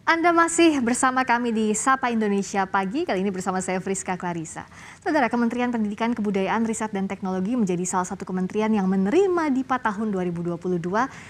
Anda masih bersama kami di Sapa Indonesia Pagi, kali ini bersama saya Friska Clarissa. Saudara, Kementerian Pendidikan Kebudayaan, Riset dan Teknologi menjadi salah satu kementerian yang menerima DIPA tahun 2022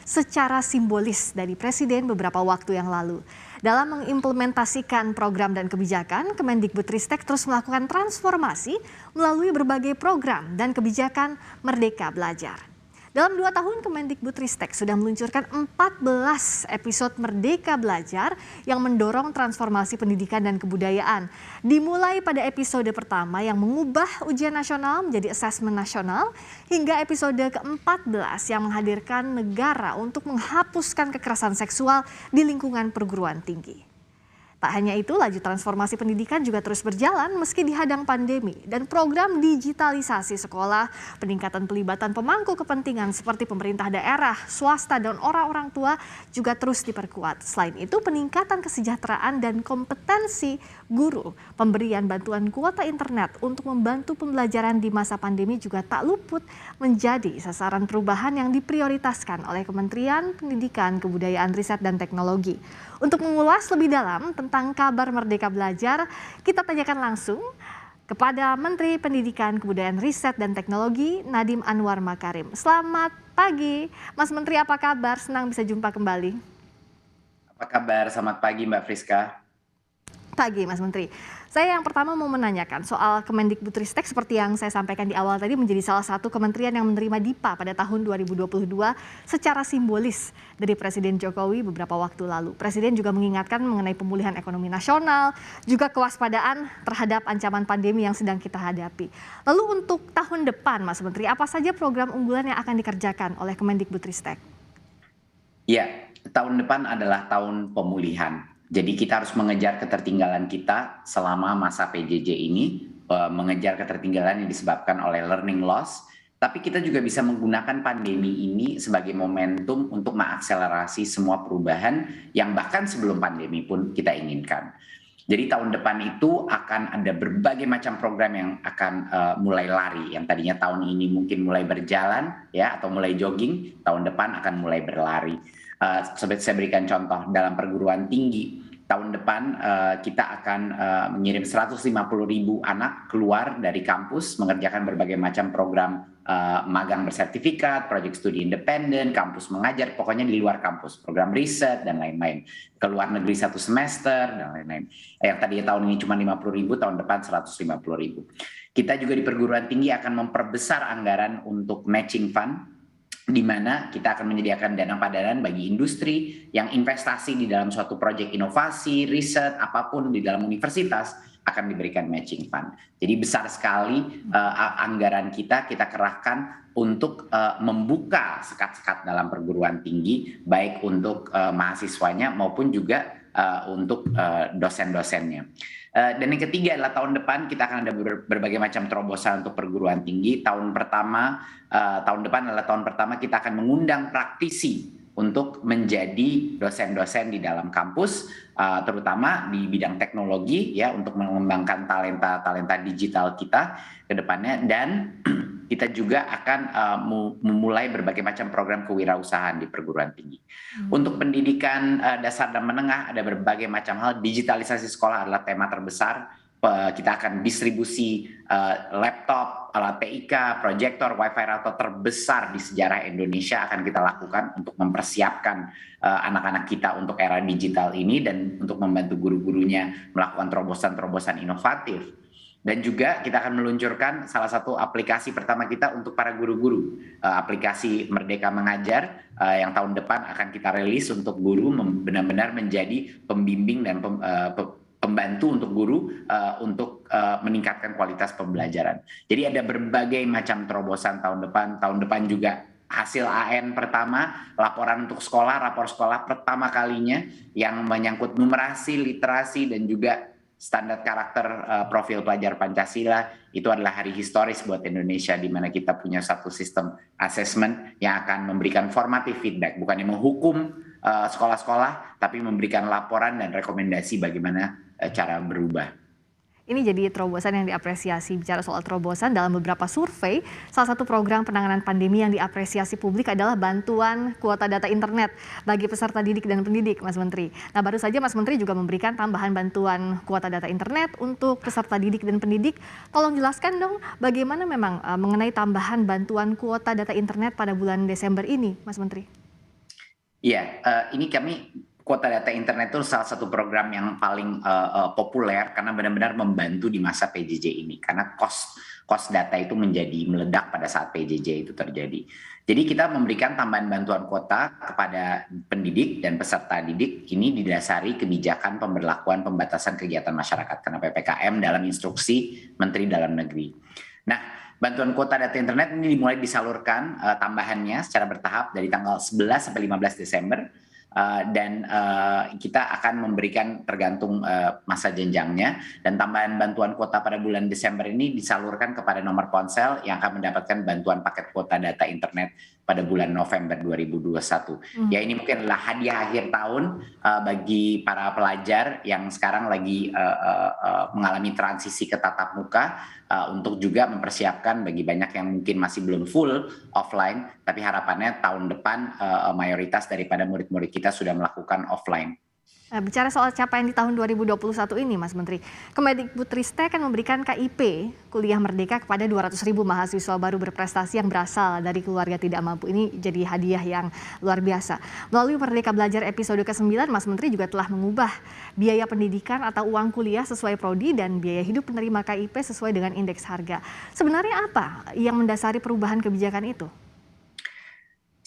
secara simbolis dari Presiden beberapa waktu yang lalu. Dalam mengimplementasikan program dan kebijakan, Kemendikbudristek terus melakukan transformasi melalui berbagai program dan kebijakan Merdeka Belajar. Dalam 2 tahun, Kemendikbudristek sudah meluncurkan 14 episode Merdeka Belajar yang mendorong transformasi pendidikan dan kebudayaan. Dimulai pada episode pertama yang mengubah ujian nasional menjadi asesmen nasional, hingga episode ke-14 yang menghadirkan negara untuk menghapuskan kekerasan seksual di lingkungan perguruan tinggi. Tak hanya itu, laju transformasi pendidikan juga terus berjalan meski dihadang pandemi, dan program digitalisasi sekolah, peningkatan pelibatan pemangku kepentingan seperti pemerintah daerah, swasta, dan orang-orang tua juga terus diperkuat. Selain itu, peningkatan kesejahteraan dan kompetensi guru, pemberian bantuan kuota internet untuk membantu pembelajaran di masa pandemi juga tak luput menjadi sasaran perubahan yang diprioritaskan oleh Kementerian Pendidikan, Kebudayaan, Riset, dan Teknologi. Untuk mengulas lebih dalam tentang kabar Merdeka Belajar, kita tanyakan langsung kepada Menteri Pendidikan, Kebudayaan, Riset, dan Teknologi, Nadiem Anwar Makarim. Selamat pagi, Mas Menteri, apa kabar? Senang bisa jumpa kembali. Apa kabar? Selamat pagi Mbak Friska. Pagi, Mas Menteri. Saya yang pertama mau menanyakan soal Kemendikbudristek, seperti yang saya sampaikan di awal tadi, menjadi salah satu kementerian yang menerima DIPA pada tahun 2022 secara simbolis dari Presiden Jokowi beberapa waktu lalu. Presiden juga mengingatkan mengenai pemulihan ekonomi nasional, juga kewaspadaan terhadap ancaman pandemi yang sedang kita hadapi. Lalu untuk tahun depan, Mas Menteri, apa saja program unggulan yang akan dikerjakan oleh Kemendikbudristek? Ya, tahun depan adalah tahun pemulihan. Jadi kita harus mengejar ketertinggalan kita selama masa PJJ ini, mengejar ketertinggalan yang disebabkan oleh learning loss. Tapi kita juga bisa menggunakan pandemi ini sebagai momentum untuk mengakselerasi semua perubahan yang bahkan sebelum pandemi pun kita inginkan. Jadi tahun depan itu akan ada berbagai macam program yang akan mulai lari. Yang tadinya tahun ini mungkin mulai berjalan ya atau mulai jogging, tahun depan akan mulai berlari. Seperti saya berikan contoh dalam perguruan tinggi, tahun depan kita akan mengirim 150.000 anak keluar dari kampus mengerjakan berbagai macam program magang bersertifikat, proyek studi independen, kampus mengajar, pokoknya di luar kampus, program riset dan lain-lain. Ke luar negeri 1 semester dan lain-lain. Yang tadinya tahun ini cuma 50.000, tahun depan 150.000. Kita juga di perguruan tinggi akan memperbesar anggaran untuk matching fund, di mana kita akan menyediakan dana padanan bagi industri yang investasi di dalam suatu proyek inovasi, riset, apapun di dalam universitas akan diberikan matching fund. Jadi besar sekali anggaran kita kerahkan untuk membuka sekat-sekat dalam perguruan tinggi, baik untuk mahasiswanya maupun juga untuk dosen-dosennya. Dan yang ketiga adalah tahun depan kita akan ada berbagai macam terobosan untuk perguruan tinggi. Tahun depan adalah tahun pertama kita akan mengundang praktisi untuk menjadi dosen-dosen di dalam kampus, terutama di bidang teknologi ya, untuk mengembangkan talenta digital kita ke depannya. Dan kita juga akan memulai berbagai macam program kewirausahaan di perguruan tinggi. Untuk pendidikan dasar dan menengah ada berbagai macam hal. Digitalisasi sekolah adalah tema terbesar. Kita akan distribusi laptop, alat TIK, proyektor, wifi router terbesar di sejarah Indonesia akan kita lakukan untuk mempersiapkan anak-anak kita untuk era digital ini dan untuk membantu guru-gurunya melakukan terobosan-terobosan inovatif. Dan juga kita akan meluncurkan salah satu aplikasi pertama kita untuk para guru-guru, aplikasi Merdeka Mengajar yang tahun depan akan kita rilis untuk guru benar-benar menjadi pembimbing dan pembantu untuk guru untuk meningkatkan kualitas pembelajaran. Jadi ada berbagai macam terobosan tahun depan. Tahun depan juga hasil AN pertama, laporan untuk sekolah, rapor sekolah pertama kalinya yang menyangkut numerasi, literasi, dan juga standar karakter profil pelajar Pancasila. Itu adalah hari historis buat Indonesia, di mana kita punya satu sistem assessment yang akan memberikan formative feedback, bukan yang menghukum sekolah-sekolah, tapi memberikan laporan dan rekomendasi bagaimana cara berubah. Ini jadi terobosan yang diapresiasi. Bicara soal terobosan, dalam beberapa survei, salah satu program penanganan pandemi yang diapresiasi publik adalah bantuan kuota data internet bagi peserta didik dan pendidik, Mas Menteri. Nah, baru saja Mas Menteri juga memberikan tambahan bantuan kuota data internet untuk peserta didik dan pendidik. Tolong jelaskan dong bagaimana memang mengenai tambahan bantuan kuota data internet pada bulan Desember ini, Mas Menteri. Iya, ini kami kuota data internet itu salah satu program yang paling populer karena benar-benar membantu di masa PJJ ini. Karena cost data itu menjadi meledak pada saat PJJ itu terjadi. Jadi kita memberikan tambahan bantuan kuota kepada pendidik dan peserta didik ini didasari kebijakan pemberlakuan pembatasan kegiatan masyarakat karena PPKM dalam instruksi Menteri Dalam Negeri. Nah, bantuan kuota data internet ini dimulai disalurkan tambahannya secara bertahap dari tanggal 11 sampai 15 Desember. Dan kita akan memberikan tergantung masa jenjangnya, dan tambahan bantuan kuota pada bulan Desember ini disalurkan kepada nomor ponsel yang akan mendapatkan bantuan paket kuota data internet pada bulan November 2021. Ya, ini mungkin adalah hadiah akhir tahun bagi para pelajar yang sekarang lagi mengalami transisi ke tatap muka, untuk juga mempersiapkan bagi banyak yang mungkin masih belum full offline, tapi harapannya tahun depan mayoritas daripada murid-murid kita sudah melakukan offline. Nah, bicara soal capaian di tahun 2021 ini, Mas Menteri, Kemendikbudristek akan memberikan KIP Kuliah Merdeka kepada 200.000 mahasiswa baru berprestasi yang berasal dari keluarga tidak mampu. Ini jadi hadiah yang luar biasa. Melalui Merdeka Belajar episode ke-9, Mas Menteri juga telah mengubah biaya pendidikan atau uang kuliah sesuai prodi dan biaya hidup penerima KIP sesuai dengan indeks harga. Sebenarnya apa yang mendasari perubahan kebijakan itu?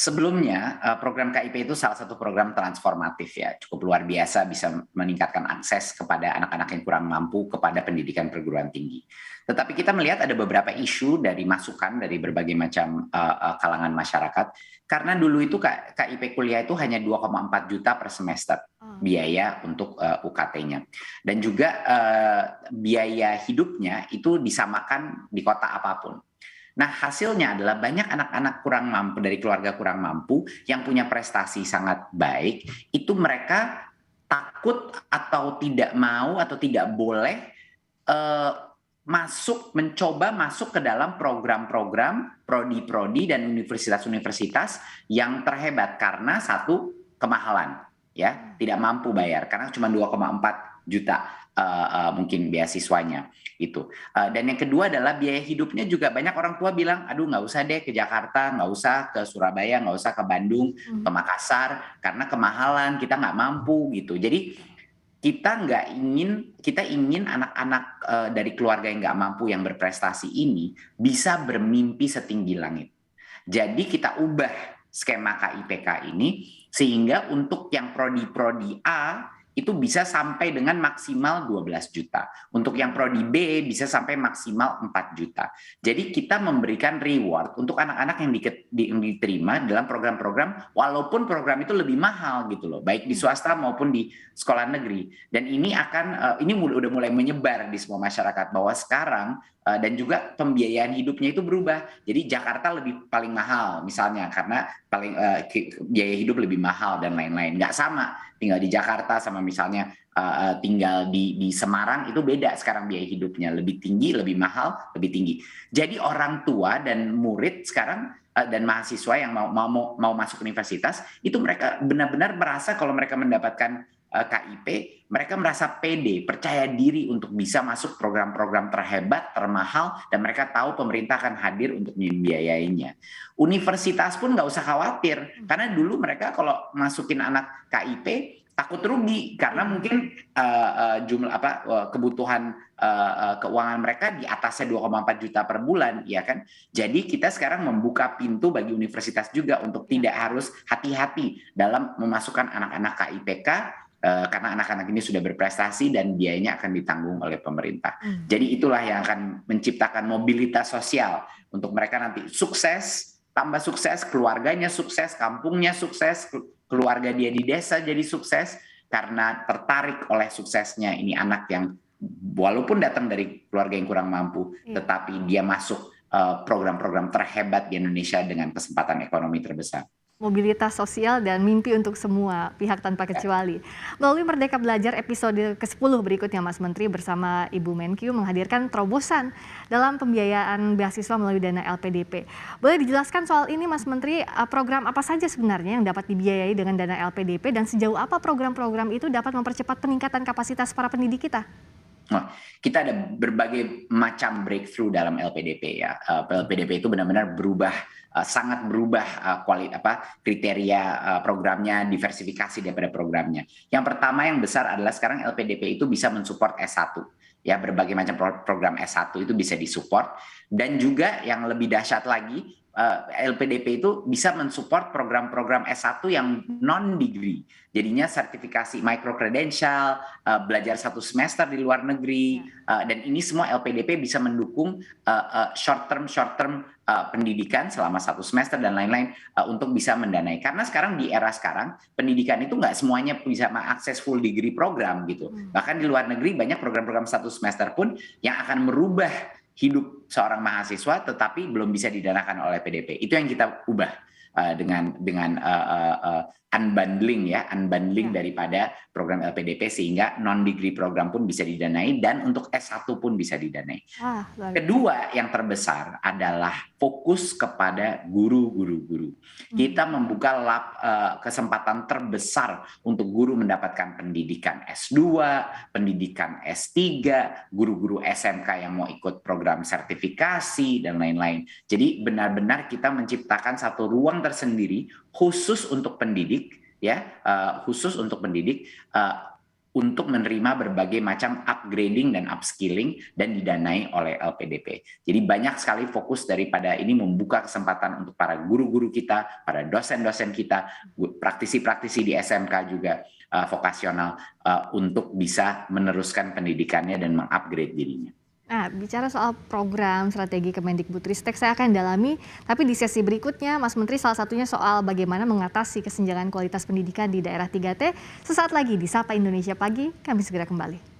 Sebelumnya, program KIP itu salah satu program transformatif ya, cukup luar biasa, bisa meningkatkan akses kepada anak-anak yang kurang mampu kepada pendidikan perguruan tinggi. Tetapi kita melihat ada beberapa isu dari masukan dari berbagai macam kalangan masyarakat, karena dulu itu KIP kuliah itu hanya 2,4 juta per semester biaya untuk UKT-nya. Dan juga biaya hidupnya itu disamakan di kota apapun. Nah, hasilnya adalah banyak anak-anak kurang mampu dari keluarga kurang mampu yang punya prestasi sangat baik, itu mereka takut atau tidak mau atau tidak boleh mencoba masuk ke dalam program-program prodi-prodi dan universitas-universitas yang terhebat karena satu, kemahalan, ya, tidak mampu bayar karena cuma 2,4 juta mungkin beasiswanya itu. Dan yang kedua adalah biaya hidupnya juga banyak orang tua bilang, aduh nggak usah deh ke Jakarta, nggak usah ke Surabaya, nggak usah ke Bandung, ke Makassar, karena kemahalan, kita nggak mampu gitu. Jadi kita ingin anak-anak dari keluarga yang nggak mampu yang berprestasi ini bisa bermimpi setinggi langit. Jadi kita ubah skema KIPK ini sehingga untuk yang prodi A itu bisa sampai dengan maksimal 12 juta. Untuk yang prodi B bisa sampai maksimal 4 juta. Jadi kita memberikan reward untuk anak-anak yang diterima dalam program-program, walaupun program itu lebih mahal gitu loh, baik di swasta maupun di sekolah negeri. Dan ini udah mulai menyebar di semua masyarakat bahwa sekarang dan juga pembiayaan hidupnya itu berubah. Jadi Jakarta paling mahal misalnya karena biaya hidup lebih mahal dan lain-lain. Nggak sama tinggal di Jakarta sama misalnya tinggal di Semarang, itu beda sekarang biaya hidupnya, lebih tinggi, lebih mahal, lebih tinggi. Jadi orang tua dan murid sekarang dan mahasiswa yang mau masuk universitas itu mereka benar-benar merasa kalau mereka mendapatkan KIP, mereka merasa pede, percaya diri untuk bisa masuk program-program terhebat, termahal, dan mereka tahu pemerintah akan hadir untuk membiayainya. Universitas pun nggak usah khawatir, karena dulu mereka kalau masukin anak KIP takut rugi karena mungkin jumlah kebutuhan keuangan mereka di atasnya 2,4 juta per bulan, ya kan? Jadi kita sekarang membuka pintu bagi universitas juga untuk tidak harus hati-hati dalam memasukkan anak-anak KIPK karena anak-anak ini sudah berprestasi dan biayanya akan ditanggung oleh pemerintah. Jadi itulah yang akan menciptakan mobilitas sosial untuk mereka nanti sukses, tambah sukses, keluarganya sukses, kampungnya sukses, keluarga dia di desa jadi sukses karena tertarik oleh suksesnya ini anak yang walaupun datang dari keluarga yang kurang mampu, tetapi dia masuk program-program terhebat di Indonesia dengan kesempatan ekonomi terbesar. mobilitas sosial dan mimpi untuk semua pihak tanpa kecuali. Melalui Merdeka Belajar episode ke-10 berikutnya, Mas Menteri bersama Ibu Menkyu menghadirkan terobosan dalam pembiayaan beasiswa melalui dana LPDP. Boleh dijelaskan soal ini, Mas Menteri, program apa saja sebenarnya yang dapat dibiayai dengan dana LPDP dan sejauh apa program-program itu dapat mempercepat peningkatan kapasitas para pendidik kita? Nah, kita ada berbagai macam breakthrough dalam LPDP ya. LPDP itu benar-benar berubah, sangat berubah kriteria programnya, diversifikasi daripada programnya. Yang pertama yang besar adalah sekarang LPDP itu bisa mensupport S1. Ya, berbagai macam program S1 itu bisa disupport, dan juga yang lebih dahsyat lagi, LPDP itu bisa mensupport program-program S1 yang non-degree. Jadinya sertifikasi micro credential, belajar 1 semester di luar negeri, dan ini semua LPDP bisa mendukung short term pendidikan selama 1 semester dan lain-lain untuk bisa mendanai. Karena sekarang di era sekarang pendidikan itu nggak semuanya bisa mengakses full degree program gitu. Bahkan di luar negeri banyak program-program 1 semester pun yang akan merubah hidup seorang mahasiswa tetapi belum bisa didanakan oleh PDP. Itu yang kita ubah dengan unbundling daripada program LPDP sehingga non degree program pun bisa didanai dan untuk S1 pun bisa didanai. Kedua yang terbesar adalah fokus kepada guru-guru. Kita membuka kesempatan terbesar untuk guru mendapatkan pendidikan S2, pendidikan S3, guru-guru SMK yang mau ikut program sertifikasi dan lain-lain. Jadi benar-benar kita menciptakan satu ruang tersendiri khusus untuk pendidik untuk menerima berbagai macam upgrading dan upskilling dan didanai oleh LPDP. Jadi banyak sekali fokus daripada ini membuka kesempatan untuk para guru-guru kita, para dosen-dosen kita, praktisi-praktisi di SMK juga vokasional untuk bisa meneruskan pendidikannya dan mengupgrade dirinya. Nah, bicara soal program strategi Kemendikbudristek saya akan dalami, tapi di sesi berikutnya Mas Menteri salah satunya soal bagaimana mengatasi kesenjangan kualitas pendidikan di daerah 3T. Sesaat lagi di Sapa Indonesia Pagi, kami segera kembali.